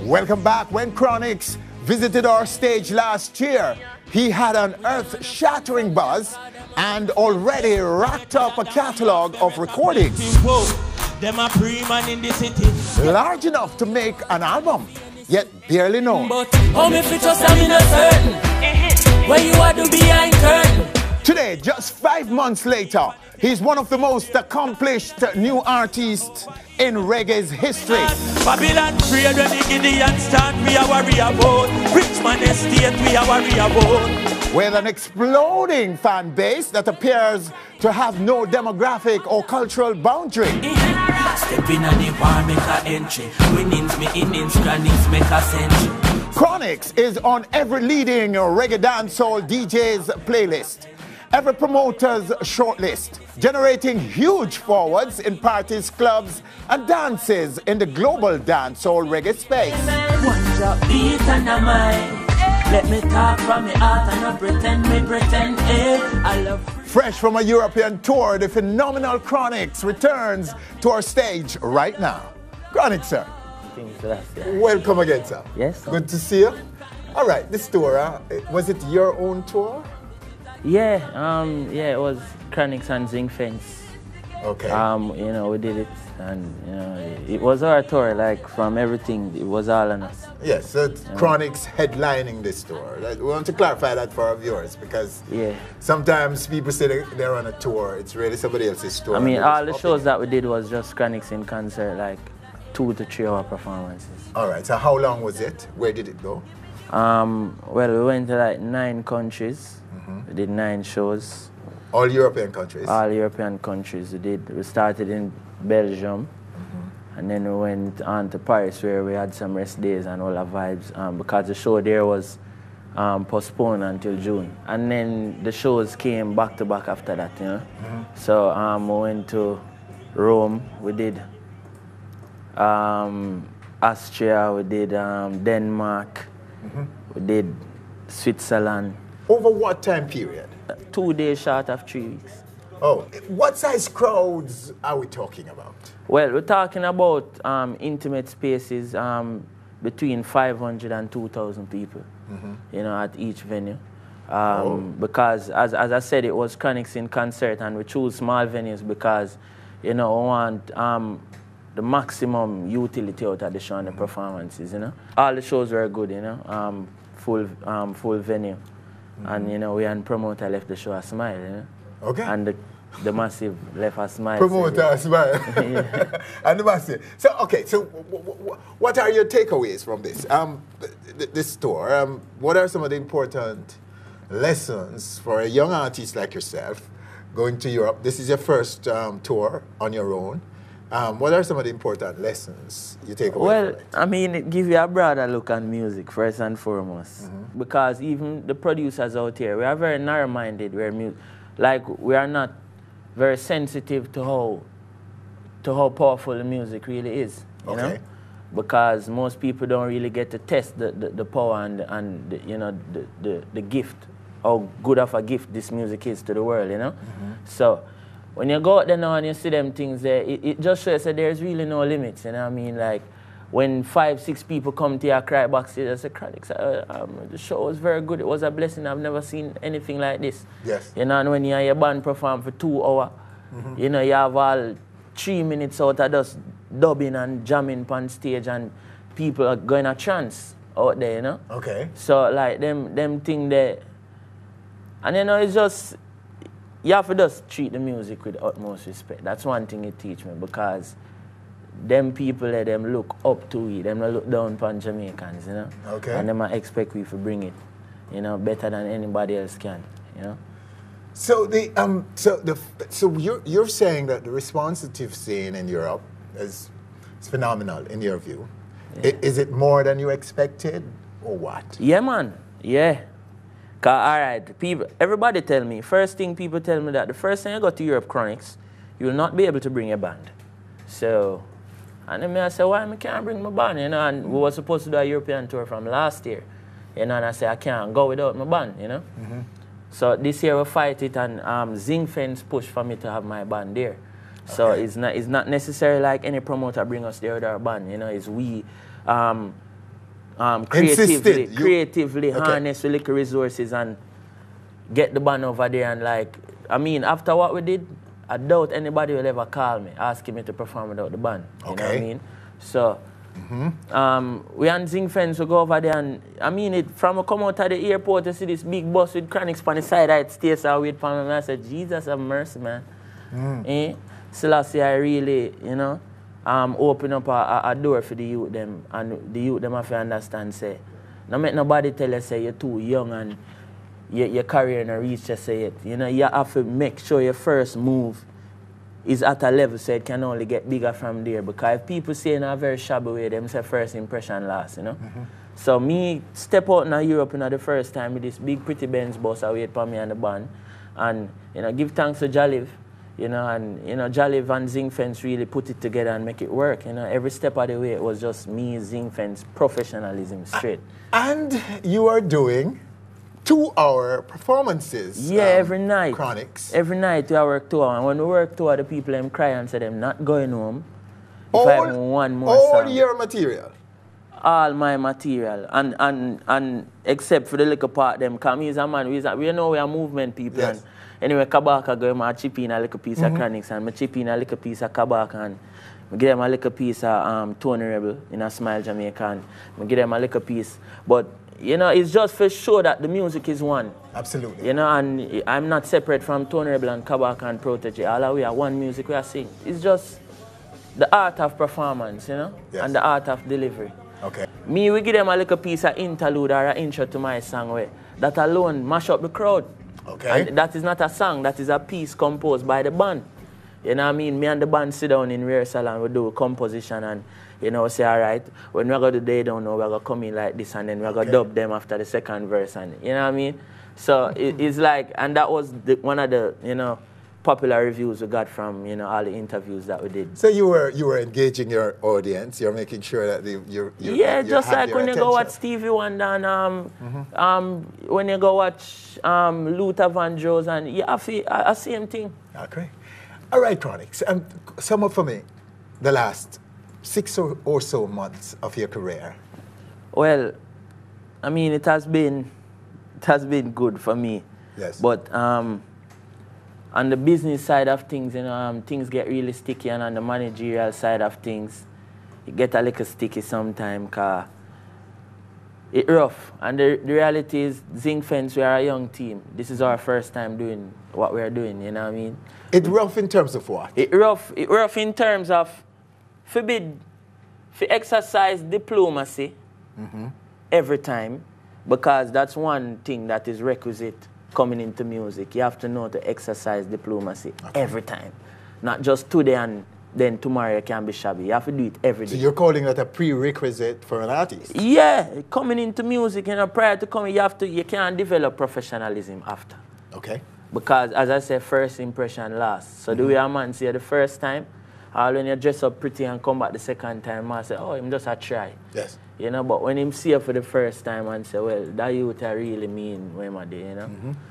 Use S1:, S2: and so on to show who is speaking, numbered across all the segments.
S1: Welcome back. When Chronixx visited our stage last year, he had an earth-shattering buzz and already racked up a catalog of recordings. Large enough to make an album, yet barely known. Today, just 5 months later, he's one of the most accomplished new artists in reggae's history.
S2: Babylon trade when the Gideon start, we are worry about. Richmond estate, we are worry about.
S1: With an exploding fan base that appears to have no demographic or cultural boundary.
S2: Step in and the war make a entry. Winnings me innings, Chronixx make a century.
S1: Chronixx is on every leading reggae dancehall DJ's playlist, every promoter's shortlist, generating huge forwards in parties, clubs, and dances in the global dancehall reggae space.
S2: One drop beat and a mind. Let me talk from me heart and not pretend, I love.
S1: Fresh from a European tour, the phenomenal Chronixx returns to our stage right now. Chronixx, sir. Welcome again, sir.
S3: Yes. Sir.
S1: Good to see you. All right, this tour, was it your own tour?
S3: Yeah, yeah, it was Chronixx and Zinc Fence.
S1: Okay.
S3: You know, we did it, and you know, it was our tour. Like from everything, it was all on us.
S1: Yes, so Chronixx headlining this tour. We want to clarify that for our viewers because sometimes people say they're on a tour. It's really somebody else's tour.
S3: I mean, all the shows that we did was just Chronixx in concert, like 2 to 3 hour performances.
S1: All right. So how long was it? Where did it go?
S3: Well, we went to like 9 countries. We did 9 shows.
S1: All European countries?
S3: All European countries. We started in Belgium, and then we went on to Paris where we had some rest days and all the vibes because the show there was postponed until June. And then the shows came back to back after that, you know. So we went to Rome, we did Austria, we did Denmark, we did Switzerland.
S1: Over what time period?
S3: 2 days short of 3 weeks.
S1: Oh, what size crowds are we talking about?
S3: Well, we're talking about intimate spaces between 500 and 2,000 people, you know, at each venue. Because, as I said, it was Chronixx in concert, and we chose small venues because, you know, we want the maximum utility out of the show and the performances, you know. All the shows were good, you know, full venue. And, you know, we and promoter left the show a smile, you know. Okay. And the Massive left a smile.
S1: Promoter a smile. And the Massive. So, okay, so what are your takeaways from this? This tour, what are some of the important lessons for a young artist like yourself going to Europe? This is your first tour on your own. What are some of the important lessons you take away from it?
S3: I mean, it gives you a broader look on music, first and foremost. Because even the producers out here, we are very narrow-minded. We are not very sensitive to how powerful the music really is, you know? Because most people don't really get to test the power and the, you know, the gift, how good of a gift this music is to the world, you know? So, when you go out there now and you see them things there, it just shows that there's really no limits, you know what I mean? Like, when 5, 6 people come to your cry backstage, I say, Chronixx, the show was very good. It was a blessing. I've never seen anything like this. Yes. You know, and when you have your band perform for 2 hours, you know, you have all 3 minutes out of just dubbing and jamming on stage, and people are going a trance out there, you know? Okay. So, like, them thing there, and you know, it's just, you have to just treat the music with utmost respect. That's one thing it teach me, because them people there, them look up to it, them look down upon Jamaicans, you know? Okay. And them expect we to bring it, you know, better than anybody else can, you know?
S1: So you're saying that the response that you've seen in Europe is phenomenal in your view. Yeah. Is it more than you expected, or what?
S3: Yeah, man. Yeah. Cause, all right, people, everybody tell me, first thing people tell me that the first time you go to Europe, Chronixx, you will not be able to bring a band. So, and then I say, why I can't bring my band, you know? And we were supposed to do a European tour from last year, you know? And I say, I can't go without my band, you know? So this year we fight it, and Zinc Fence pushed for me to have my band there. So it's not necessarily like any promoter bring us there with our band, you know? It's we creatively harness the little resources and get the band over there. And like, I mean, after what we did, I doubt anybody will ever call me asking me to perform without the band. You know what I mean? So we and Zing Fence will go over there, and I mean, from I come out of the airport to see this big bus with Chronixx on the side, I'd stay so wait for me, and I said, Jesus have mercy, man. Selassie, I really, you know, open up a door for the youth them, and the youth them have to understand, say, no make nobody tell you, say, you're too young and your career in a reach to say it. You know, you have to make sure your first move is at a level so it can only get bigger from there. Because if people say in a very shabby way, them say first impression last, you know. So me step out in Europe the first time with this big pretty Benz bus, I wait for me and the band. And, you know, give thanks to Jaliv, you know, and, you know, Jaliv and Zing Fence really put it together and make it work. You know, every step of the way it was just me, Zing Fence, professionalism straight.
S1: And you are doing 2-hour performances.
S3: Yeah, every night.
S1: Chronixx.
S3: Every night we work 2 hours. And when we work 2 hours, the people them cry and say them not going home. If I have one more
S1: all
S3: song.
S1: your material.
S3: All my material. And except for the little part them, because he's a man, we know we are movement people.
S1: Yes.
S3: And anyway, Kabaka go I chip in a little piece of Chronixx, and I chip in a little piece of Kabaka, and I give them a little piece of Tony Rebel in a Smile Jamaica, and I give them a little piece. But you know, it's just for sure that the music is one.
S1: Absolutely.
S3: You know, and I'm not separate from Tony Rebel and Kabaka and Protege. All we are one music we are singing. It's just the art of performance, you know, and the art of delivery.
S1: Okay.
S3: Me, we give them a little piece of interlude or an intro to my song where that alone mash up the crowd.
S1: Okay.
S3: And that is not a song, that is a piece composed by the band. You know what I mean? Me and the band sit down in rehearsal and we do composition and, you know, say, all right, when we're going to do They Don't Know, we're going to come in like this and then we're going to dub them after the second verse. And you know what I mean? So it's like, and that was one of the, you know, popular reviews we got from, you know, all the interviews that we did.
S1: So you were engaging your audience, you're making sure that you
S3: just like when
S1: attention.
S3: you go watch Stevie Wonder and when you go watch Luther Vandross, and you have the same thing.
S1: Okay. All right, Chronixx, sum up for me the last 6 or so months of your career.
S3: Well, I mean, it has been good for me.
S1: Yes.
S3: But on the business side of things, you know, things get really sticky, and on the managerial side of things, it get a little sticky sometimes, because it's rough. And the reality is, Zing Fence, we are a young team. This is our first time doing what we're doing, you know what I mean?
S1: It's rough in terms of what?
S3: It rough in terms of for exercise diplomacy every time, because that's one thing that is requisite coming into music. You have to know to exercise diplomacy every time. Not just today and then tomorrow you can be shabby. You have to do it every day.
S1: So you're calling that a prerequisite for an artist?
S3: Yeah, coming into music, you know, prior to coming, you can't develop professionalism after.
S1: Okay.
S3: Because, as I said, first impression lasts. So the way a man see you the first time, or when you dress up pretty and come back the second time, I say, oh, him just a try.
S1: Yes.
S3: You know, but when him see you for the first time and say, well, that youth I really mean when I do, you know?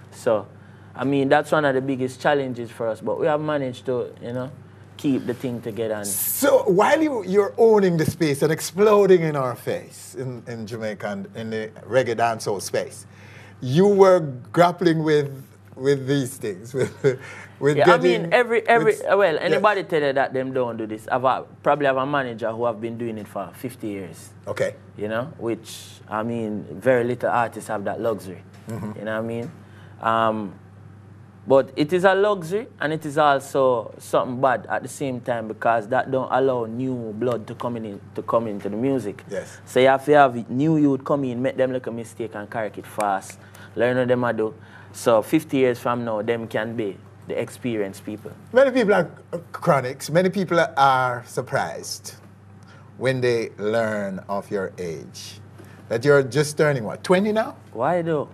S3: So, I mean, that's one of the biggest challenges for us, but we have managed to, you know, keep the thing together. And
S1: so while you're owning the space and exploding in our face in Jamaica and in the reggae dancehall space, you were grappling with these things, with
S3: I mean, well, anybody tell you that them don't do this, probably have a manager who have been doing it for 50 years.
S1: Okay.
S3: You know, which, I mean, very little artists have that luxury. You know what I mean? But it is a luxury, and it is also something bad at the same time, because that don't allow new blood to come into the music.
S1: Yes.
S3: So you have to have new youth come in, make them make a mistake and correct it fast, learn what them do. So 50 years from now, them can be the experienced people.
S1: Many people are Chronixx. Many people are surprised when they learn of your age. That you're just turning, what, 20 now?
S3: Why though?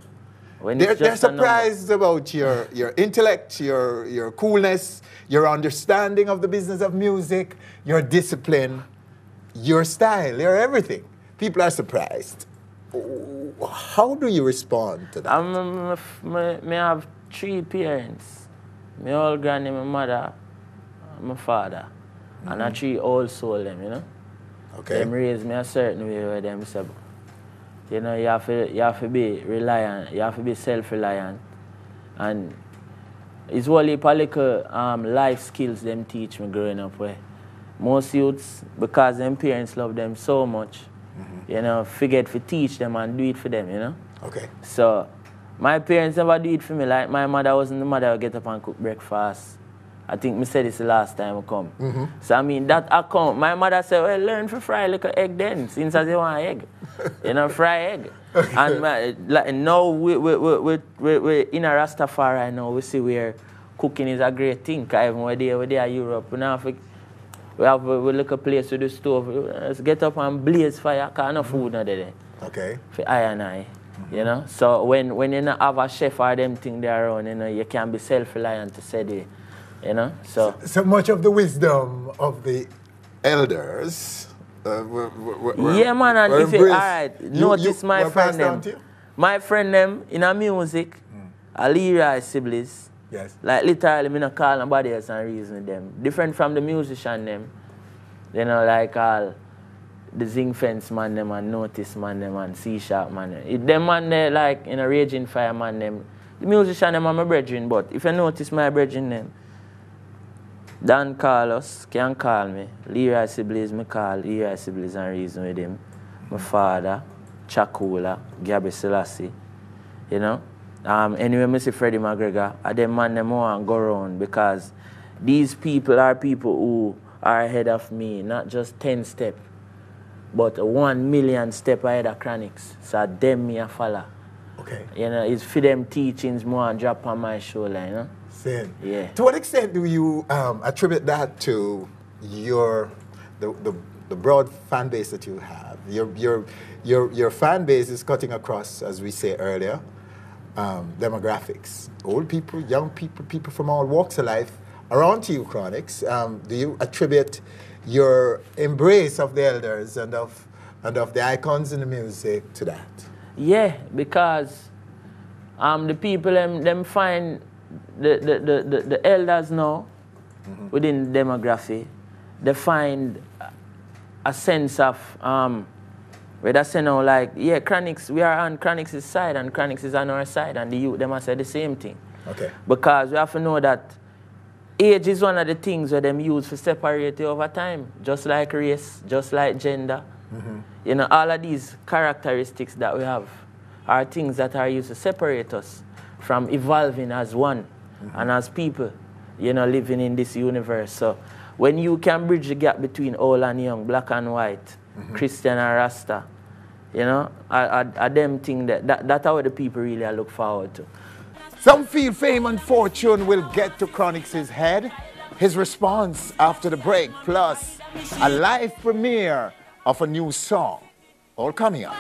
S1: They're surprised about your intellect, your coolness, your understanding of the business of music, your discipline, your style, your everything. People are surprised. How do you respond to that?
S3: I have 3 parents. My old granny, my mother, my father. And I 3 old soul them, you know?
S1: Okay.
S3: Them raised me a certain way where them say, You know, you have to be reliant, you have to be self-reliant. And it's only political life skills them teach me growing up where most youths, because them parents love them so much, you know, forget to teach them and do it for them, you know?
S1: Okay.
S3: So my parents never do it for me. Like my mother wasn't the mother who get up and cook breakfast. I think me said this the last time I come. So I mean that account, my mother said, well, learn to fry like an egg then, since I say want egg. You know, fry egg. Okay. And like, now we're in a Rastafari now, we see where cooking is a great thing. Cause even when they are Europe, we look a place with the stove. Let's get up and blaze fire, cause no food not there.
S1: Okay.
S3: For I and I. You know? So when you don't have a chef or them thing there around, you know, you can be self-reliant to say the, you know? So
S1: much of the wisdom of the elders
S3: yeah, man, and if you, all right, notice my friend them. My friend them in a music, a Leroy siblings.
S1: Yes.
S3: Like literally, me not call nobody else and reason with them. Different from the musician them. You know, like all the Zing Fence man them and Notice man them and C-Sharp man them. Them man they like in a Raging Fire man them. The musician them are my brethren, but if you notice my brethren them, Dan Carlos can call me. Leroy siblings me call Leroy siblings and reason with him. My father, Chakula, Gabby Selassie. You know? Anyway, I see Freddie McGregor, I them man them want go around because these people are people who are ahead of me, not just 10 steps, but 1 million steps ahead of Chronixx. So them me a follow.
S1: Okay.
S3: You know, it's for them teachings more and drop on my shoulder, you know?
S1: Sin.
S3: Yeah.
S1: To what extent do you attribute that to the broad fan base that you have? Your fan base is cutting across, as we say earlier, demographics. Old people, young people, people from all walks of life around you, Chronixx. Do you attribute your embrace of the elders and of the icons in the music to that? Yeah,
S3: because the people them find the elders now within the demography, they find a sense of where they say now like, yeah, Chronixx, we are on Chronixx's side and Chronixx is on our side, and the youth them must say the same thing.
S1: Okay.
S3: Because we have to know that age is one of the things where them use to separate you over time, just like race, just like gender. You know, all of these characteristics that we have are things that are used to separate us from evolving as one and as people, you know, living in this universe. So when you can bridge the gap between old and young, black and white, Christian and Rasta, you know, are them things that's how the people really look forward to.
S1: Some feel fame and fortune will get to Chronixx's head. His response after the break, plus a live premiere of a new song, all coming up.